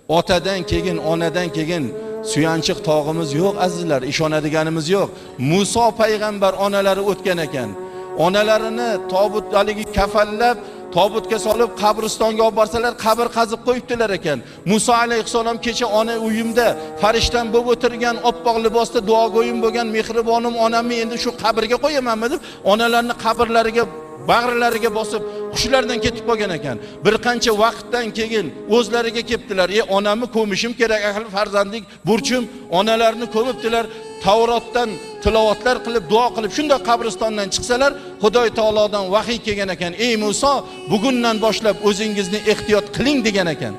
Otadan keyin, onadan keyin suyanchiq tog'imiz yo'q azizlar, ishonadiganimiz yo'q. Muso payg'ambar onalari o'tgan ekan. Onalarini tobutdaligi kafallab, tobutga solib qabristonga olib borsalar, qabr qazib qo'yibdilar ekan. Muso alayhisalom kecha ona uyimda farishtam bo'lib o'tirgan, oppoq libosda duogo'yim bo'lgan mehribonim onamni endi shu qabrga qo'yamanmi deb, onalarini qabrlariga bag'rilariga bosib hushlardan ketib qolgan ekan. Bir qancha vaqtdan keyin o'zlariga kelibdilar. Onamni ko'mishim kerak, ahli farzandlik burchim. Onalarini ko'mibdilar. Tavrotdan tilovatlar qilib, duo qilib, shunda qabristondan chiqsalar, Xudoy taolodan vahiy kelgan ekan. Ey Muso, bugundan boshlab o'zingizni ehtiyot qiling degan ekan.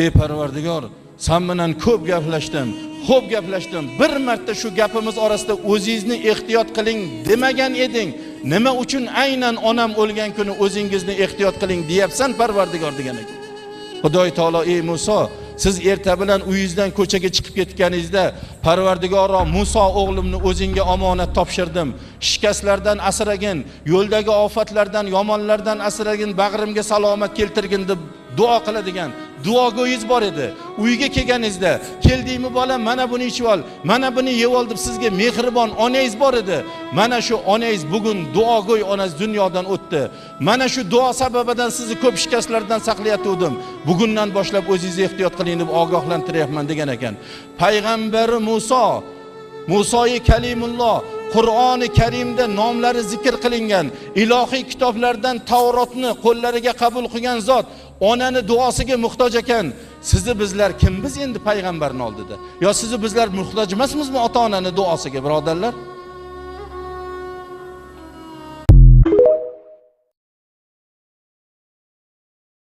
Ey Parvardigor, sen bilan ko'p gaplashdim. Xo'p gaplashdim. Bir marta shu gapimiz orasida o'zingizni ehtiyot qiling demagan eding. Nima uchun aynan onam o'lgan kuni o'zingizni ehtiyot qiling deyapsan Parvardigor degan ekan. Xudoy taolo ey Muso, siz erta bilan uyingizdan ko'chaga chiqib ketganingizda Parvardigoro Muso o'g'limni o'zingga omonat topshirdim. Shikastlardan asragin, yo'ldagi ofatlardan, yomonlardan asragin, bag'rimga salomat keltirgin deb duo qiladigan duogo'yiz bor edi. Uyga kelganingizda, keldingmi bola, mana buni ichib ol, mana buni yeb ol deb sizga mehribon onangiz bor edi. Mana shu onangiz bugun duogo'y onangiz dunyodan o'tdi. Mana shu duo sababidan sizni ko'p shikastlardan saqlayatdim. Bugundan boshlab o'zingizni ehtiyot qiling deb ogohlantiryapman degan ekan. Payg'ambar Musoy Kalimulloh Qur'oni Karimda nomlari zikr qilingan, ilohiy kitoblardan Tavrotni qo'llariga qabul qilgan zot onani duosiga muhtoj ekan. Sizni bizlar kim biz endi payg'ambarning oldida? Yo sizni bizlar muhtoj emasmizmi ota-onani duosiga, birodarlar?